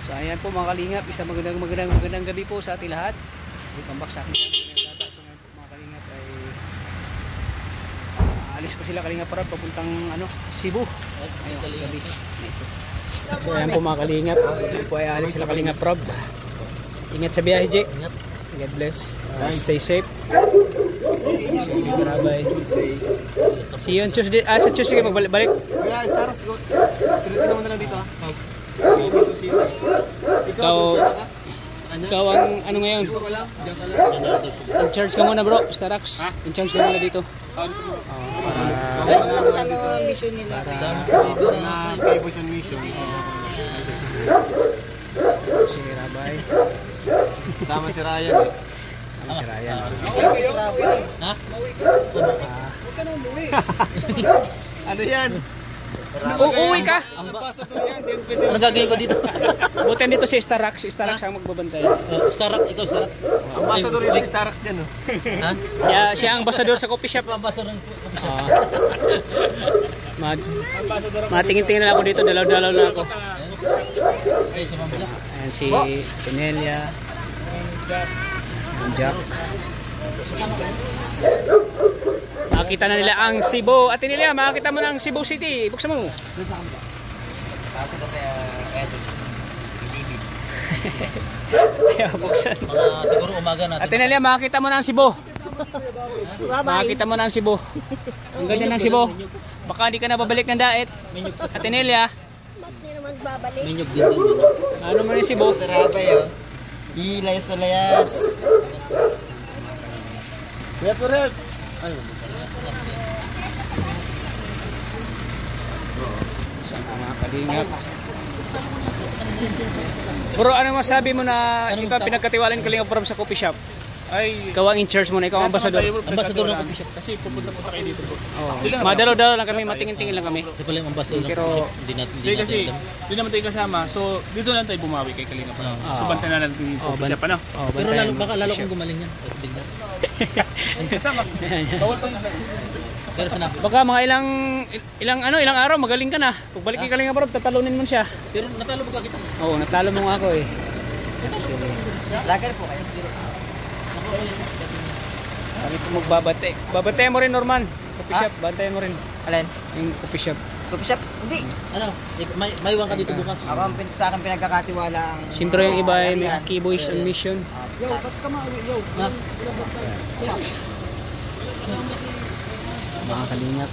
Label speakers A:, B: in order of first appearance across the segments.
A: So ayan po mga kalingap, isang magandang gabi po sa ating lahat. Welcome back sa aking channel. So ngayon po mga kalingap ay alis po sila Kalingap Rob papuntang Cebu. Ayun, gabi. So ayan po mga kalingap, ngayon po ay alis sila Kalingap Rob. Ingat sa biyahe, Jake. God bless. Stay safe. Bye. See you on Tuesday. Sa Tuesday kayo magbalik.
B: Kaya Starax go. Pinunta naman na lang dito ha. See you.
A: Ikaw ang ano ngayon?
B: Siguro lang. Diyan ka lang.
A: In charge ka muna bro, Starax. In charge ka muna dito.
C: Ano ang mission nila?
B: Na Vision Mission.
A: Si Rabay.
B: Sama si Ryan eh.
A: Si Ryan.
C: Ha?
B: Ano yan?
A: Uuwi ka?
B: Ang basa to yan.
C: Ano gagawin ko dito?
A: Buti dito si Starax. Si Starax ang magbabantay.
C: Starak, ikaw Starak.
B: Ang basa to rin si Starax dyan oh.
C: Ha?
A: Siya ang ambasador sa coffee shop.
C: Ambassador ng coffee shop.
A: Matingin-tingin na ako dito. Dalaw-dalaw na ako.
C: Okay, si Ma'am Jack.
A: Ayan si Penelia. Jack. Makita na nila ang Cebu. Ate Nelia, makita mo na ang Cebu City. Buksan mo.
C: Kasi ito kaya Edwin.
A: Ayaw, buksan.
C: Siguro umaga natin.
A: Ate Nelia, makita mo na ang Cebu. Makita mo na ang Cebu. Ang ganda ng Cebu. Baka hindi ka na babalik ng daet. Ate Nelia.
D: Ba't niyo naman babalik?
C: Minyog din doon.
A: Ano mo na yung Cebu?
C: Sa Rabay oh. Ilayas sa layas.
B: Kuya Purel.
C: Ay,
A: Saan ka mga kalingap? Bro, ano masabi mo na ikaw pinagkatiwalaan Kalingap Rob sa coffee shop?
E: Ay,
A: Ikaw ang in-charge mo na, ikaw ang ambasador.
C: Ambassador ng coffee shop.
E: Kasi pupunta kayo dito po.
A: Madalo-dalo lang kami, matingin-tingin lang kami.
C: Ito pala yung ambassador ng
A: Pero-
C: coffee shop. Hindi natin
E: Hindi kasi, hindi naman tayo kasama. So, dito lang tayo bumawi kay Kalinga pa. So, bantay na lang yung
A: Oh,
E: coffee shop, ano?
A: Oh,
C: Pero
A: bantayan
C: lalo,
A: mo.
C: baka lalo kong gumaling yan. Bigla.
E: Kasama. Bawal pa kasama.
C: Pero sana.
A: Baka mga ilang araw magaling ka na. Pagbalik kay Kalingap Rob, tatalunin mo siya.
C: Pero natalo ba kita?
A: Oo, natalo mo nga ako eh.
C: Lager po kayo.
A: Kami po magbabate. Babantayan mo rin, Norman. Coffee shop, bantayan mo rin.
C: Alin?
A: Yung coffee shop.
C: Coffee shop? Hindi. Ano? May iwan ka dito bukas. Ako ang sa akin pinagkakatiwala ang...
A: Siyempre yung iba ay may Key Boys on mission.
C: Yo, ba't ka mauwi? Yo.
A: Mga kalingap.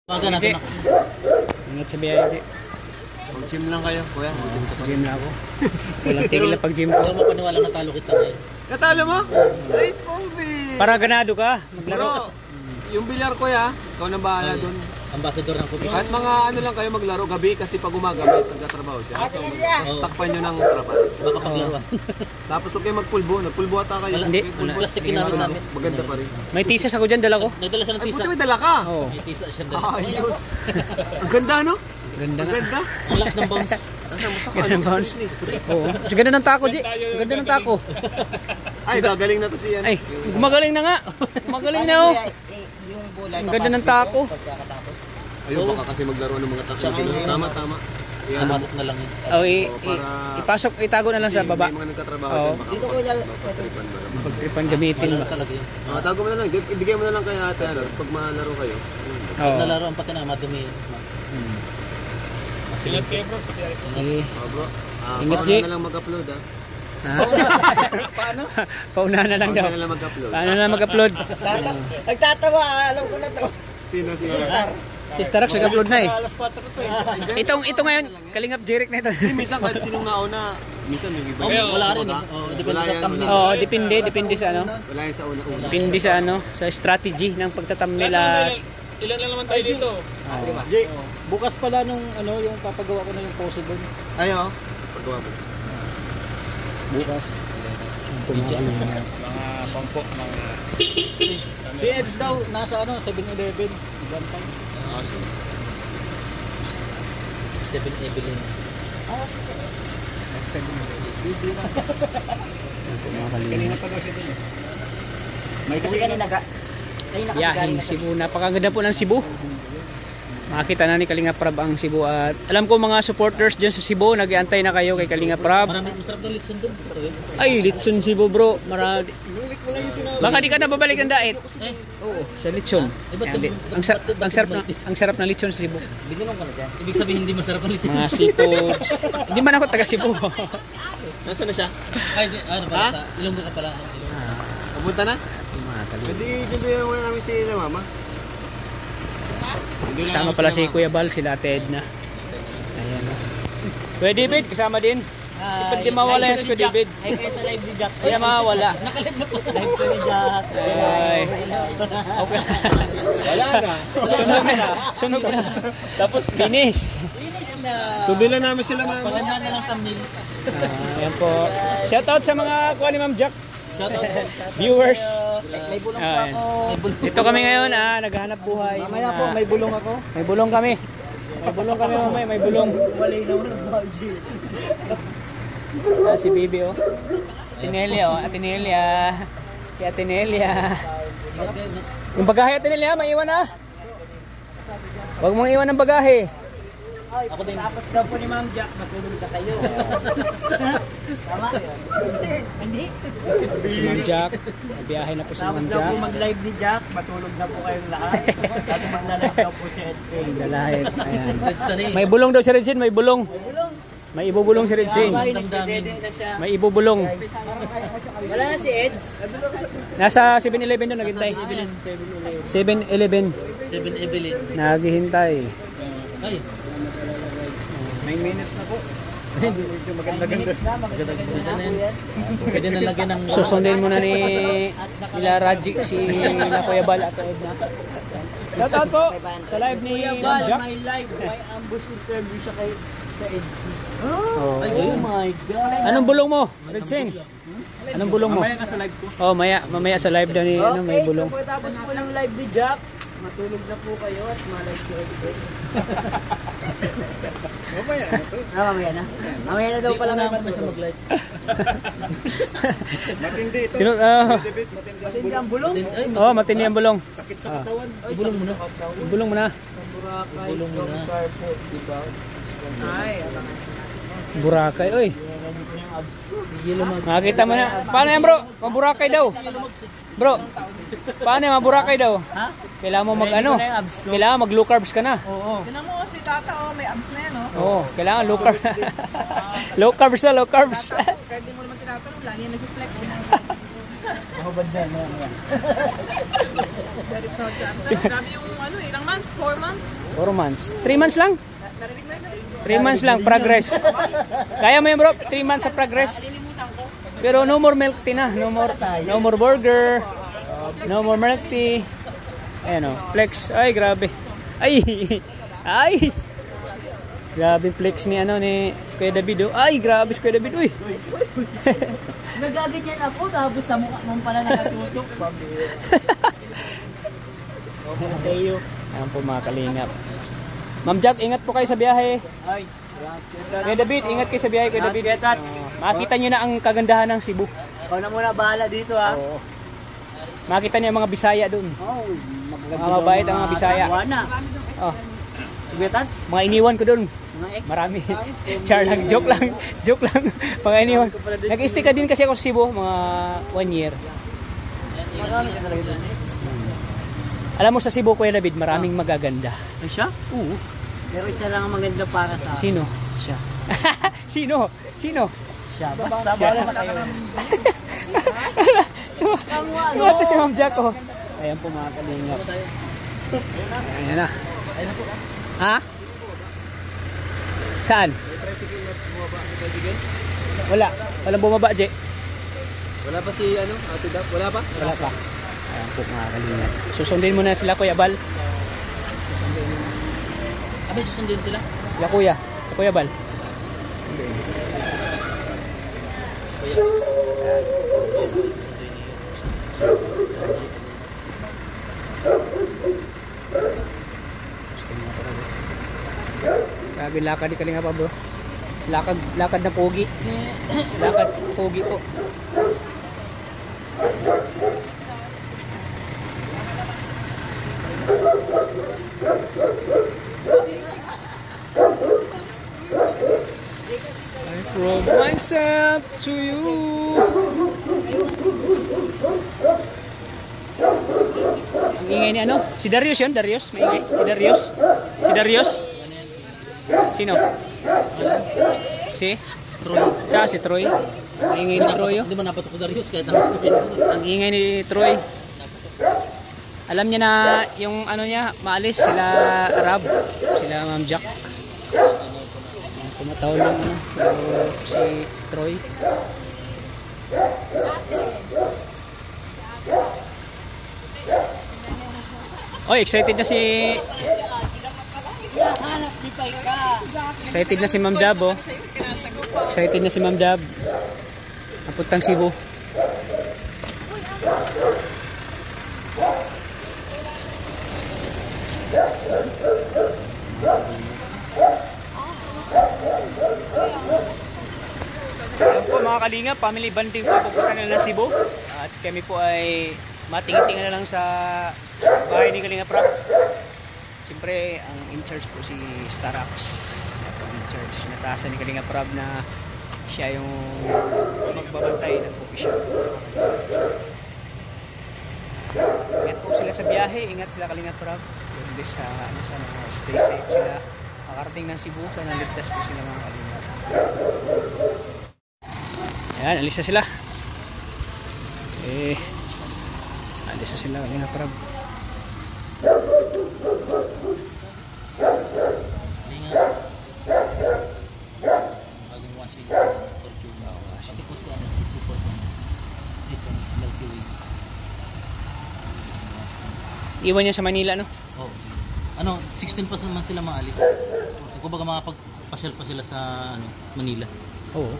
C: Umaga natin ako.
A: Ingat sa biyahe.
B: Mag-gym lang kayo, kuya.
A: Gym na ako. Walang tigil na pag-gym ko.
C: Huwag mo paniwala na talo kita ngayon.
B: Natalo mo? Ay, Pombi!
A: Para ganado ka. Maglaro.
B: Bro, yung bilyar kuya, ikaw na bahala dun.
C: Ambassador ng coffee shop.
B: Kahit mga ano lang kayo maglaro gabi kasi pag umaga may pagkatrabaho siya.
C: Oo.
B: Takpan nyo ng trabaho.
C: Baka paglaruan.
B: Tapos huwag kayo magpulbo. Nagpulbo ata kayo.
A: Hindi.
C: Plastic ginamit namin.
B: Maganda pa rin.
A: May tisas ako dyan, dala ko.
C: Nagdala siya ng
B: Ay,
C: tisa.
B: buti may dala ka.
A: Oo.
C: May tisa siya dala.
B: Ayos. Ang ganda, no?
A: Ganda
B: Ang
A: nga.
B: ganda.
C: Ang lakas ng bounce.
A: Ganda ng bounce. Oo. Mas ganda ng tako, G. Ganda ng tako.
B: Ay, gagaling na to si
A: Ay, gumagaling na nga. Gumagaling na oh.
C: Yung bola.
A: Ang ganda ng tako.
C: Pagkakatapos.
B: Ayun, baka kasi maglaro ng mga takbo. Tama, tama. Ayan.
C: Namatot na lang yun.
A: Oh,
B: para-
A: ipasok, itago na lang sa baba.
B: May mga nagkatrabaho
A: Oo.
B: dyan.
C: Dito ko lalo.
A: Pagtripan gamitin.
C: Malakas talaga yun.
B: Tago mo na lang. Ibigay mo na lang kay ate. Pag malaro kayo.
C: Pag
A: Oo.
C: nalaro ang pati na madumi.
E: Silat kayo bro, sa biyahe po.
A: Eh,
B: Oh, bro.
A: Ingat,
B: Paano
A: G.
B: na lang mag-upload, ha?
C: Paano?
A: Paunahan na lang daw.
B: Paano na lang mag-upload?
A: Paano na mag-upload?
C: Nagtatawa, alam ko na to.
B: Sino?
A: Si Starax nag-upload na eh.
C: Alas 4 to eh.
A: Ito ngayon, Kalingap Jeric na ito.
B: Minsan kahit sinong nauna, minsan yung iba.
C: Wala rin eh. Oh, depende sa thumbnail.
A: Oo, depende sa ano.
B: Wala yung sa una-una.
A: Depende sa ano, sa strategy ng pagtatamnil at
E: Ilan lang naman tayo dito.
F: Jake, bukas pala nung yung papagawa ko na yung poso doon.
B: Ayo. Pagawa mo.
F: Bukas.
E: Mga pampo, mga...
F: Si Eds daw nasa 7-Eleven. Bantay.
C: 7 Evelyn.
F: Kanina pa daw siya dun.
C: May kasi kanina kasi
A: Yahing Cebu. Napakaganda po ng Cebu. Makakita na ni Kalinga Prab ang Cebu. At alam ko mga supporters dyan sa Cebu, nag-iantay na kayo kay Kalinga Prab.
C: Marami masarap daw litson doon.
A: Ay, Litson Cebu bro. Marami. Baka di ka na babalik ng dait. Oo, sa Litson. Ang sarap ng Litson sa Cebu.
C: Binunong ka na dyan. Ibig sabihin hindi masarap ang litson.
A: Mga seafoods. Hindi man ako taga Cebu.
C: Nasaan na siya? Ay, ano pala sa Ilonggo ka pala.
B: Pupunta na? Hindi, siyempre muna namin si mama.
A: Kasama pala si Kuya Bal, sila Ate Edna. Ayan. Kuya David, kasama din. Hindi mawala yan si Kuya David.
C: Ay, kayo sa live ni Jack.
A: Kaya mawala.
C: Nakalive na po. Live ko ni Jack.
A: Ay. Okay.
B: Wala na.
A: Sunog na.
B: Tapos
A: Finish.
B: sundo lang namin sila mama.
C: Paganda na lang thumbnail.
A: Ayan po. Shoutout sa mga kuha ni Ma'am Jack. Viewers.
C: May bulong po
A: Ayan.
C: ako.
A: Dito kami ngayon, naghahanap buhay.
F: Mamaya po, may bulong ako.
A: May bulong kami. May bulong kami mamaya, may bulong. Si Bibi oh. Atenelia oh, Atenelia. Si Atenelia. Yung bagahe Atenelia, maiwan na. Huwag mong iwan ng bagahe.
C: Ako din.
F: Tapos daw po ni Ma'am Jack, matulog ka kayo.
C: Tama yun.
F: Hindi.
A: Si Ma'am Jack. Biyahe na po si
F: Tapos
A: Ma'am
F: daw
A: Jack.
F: po mag-live ni Jack, matulog na po kayong lahat. Tapos mag-live daw po si Edson.
A: Dalahin. Ayan.
C: Sorry.
A: May bulong daw si Regine, may bulong. May ibubulong si Regine.
C: Damdamin.
F: Siya.
A: May ibubulong.
F: Wala na si Eds.
A: Nasa 7-Eleven doon naghintay. 7-Eleven.
C: 7 Evelyn.
A: Naghihintay.
C: Ay.
F: 9 minutes na po.
C: Maganda na yan. Pwede na lagyan ng...
A: Susundin muna ni nila Raji si Kuya Bal at Edna. Shoutout po sa live ni Ma'am Jack.
F: May live, may ambush interview siya kay sa Eds.
A: Oh.
F: Oh my God.
A: Anong bulong mo, Regine? Anong bulong mo?
F: Mamaya ka sa live ko.
A: Oh, mamaya sa live daw ni may bulong.
F: So pagkatapos po ng live ni Jack, matulog na po kayo at ma-live si Edson. Mamaya na to. Mamaya na. Mamaya na daw pala
C: Una na siya mag-live.
F: Matindi ito. Matindi ang bulong.
A: Oh, matindi ang bulong.
F: Sakit sa katawan.
C: Ibulong mo na.
A: Bulong mo na.
C: Ibulong mo na.
F: Ay,
A: Boracay, oy. Makita mo na. Paano yan, bro? Maburakay daw. Bro, paano yan, maburakay daw?
F: ha?
A: Kailangan mo mag-ano? Kailangan mag-low carbs ka na.
F: Oo.
G: Tinan mo si Tata, oh, may abs na yan, oh.
A: Oo, kailangan low carbs. Low carbs na, low carbs.
G: Kahit di mo naman tinatanong, lagi yan nag-flex.
F: Mahubad na.
G: Very proud siya. Grabe yung ano, ilang months? 4 months?
A: 4 months. 3 months lang?
G: Narinig mo yun?
A: 3 months lang, progress. Kaya mo yun bro, 3 months sa progress. Pero no more milk tea na. No more burger. No more milk tea. Ayan o, flex. Ay, grabe. Ay! Ay! Grabe flex ni Kuya David. Ay, grabe si Kuya David. Uy!
F: Nagaganyan ako, tapos sa mukha mong pala nakatutok. Okay, you.
A: Ayan po mga kalingap. Ma'am Jack, ingat po kayo sa biyahe.
F: Ay,
A: Kuya David, ingat kayo sa biyahe, Kuya David. Makita nyo na ang kagandahan ng Cebu.
F: ikaw na muna bahala dito ha.
A: Oo. Makita niyo ang mga Bisaya doon.
F: Oh,
A: Mga mabait ang mga Bisaya.
F: Buwana.
A: Oh,
F: Betat,
A: mga iniwan ko doon.
F: mga ex.
A: Marami. Char lang, joke lang. Joke lang. Mga iniwan. Nag-stay ka din kasi ako sa Cebu, mga 1 year.
F: Marami ka talaga doon.
A: Alam mo sa Cebu, Kuya David, maraming magaganda.
F: Ay, siya?
A: Oo.
F: Pero isa lang ang maganda para sa akin.
A: Sino?
F: Siya.
A: Sino? Sino?
F: Siya. Basta bahala na kayo.
A: Ito si Ma'am Jack, oh. Ayan po mga kalingap. Ayan na. Ha? Saan? Wala. Walang bumaba, Je.
B: Wala pa si Ate Dap? Wala pa?
A: Wala pa. Ayan po mga kalingap. Susundin mo na sila, Kuya Bal.
C: Abay, susundin sila.
A: Sila, Kuya. Kuya Bal. Grabe lakad di Kalinga pa bro. Lakad na pogi. Lakad pogi po. I prove myself to you. Ang ingay ni ano? Si Darius yun? Darius? May ingay? Si Darius? Si Darius? Sino? Si?
C: Troy.
A: Siya, si Troy. Ang ingay ni Troy. Oh.
C: Hindi mo napatok ko Darius kahit ano.
A: Ang ingay ni Troy. Alam niya na yung ano niya, maalis sila Arab, sila Ma'am Jack. Tumataw lang ano, si Troy. Oy, excited na si Ma'am Dab, oh. Excited na si Ma'am Dab. Napuntang Cebu. Ayan po mga kalinga, family bonding po pupunta na ng Cebu. At kami po ay matingin-tingin na lang sa bahay ni Kalinga Prab. Siyempre, ang in-charge po si Starax. In-charge, nataasan ni Kalinga Prab na siya yung magbabantay ng coffee shop. Ingat po sila sa biyahe, ingat sila Kalinga Prab. Yung sa stay safe sila. Makarating ng Cebu, sana ligtas po sila mga Kalinga. Ayan, alis na sila. Alis na sila Kalinga Prab.
C: Bagong washing Fortuna. Pati po si ano, si Super dito, Milky Way.
A: Iwan niya sa Manila, no?
C: Oh. Ano, 16 pa naman sila maalis. Kung baga makapagpasyal pa sila sa ano, Manila.
A: Oo.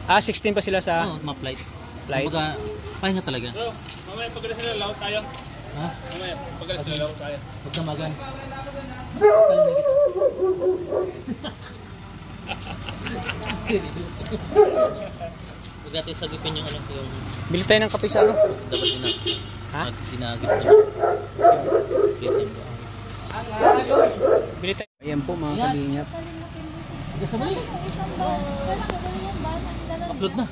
A: 16 pa sila sa
C: Oo, ma-flight.
A: flight.
C: Kumbaga, pahinga talaga.
E: Bro, mamaya pagkalas na laro tayo.
C: Ha?
E: Mamaya pagkalas na laro tayo.
C: Huwag kang magan. Kalmi kita. Huwag natin sagipin yung ano, yung
A: Bili tayo ng kape sa ano?
C: dapat na.
A: Ha?
C: Dinagip na. Please,
A: Bili tayo. Ayan po mga kalingap.
C: sabay. Upload na.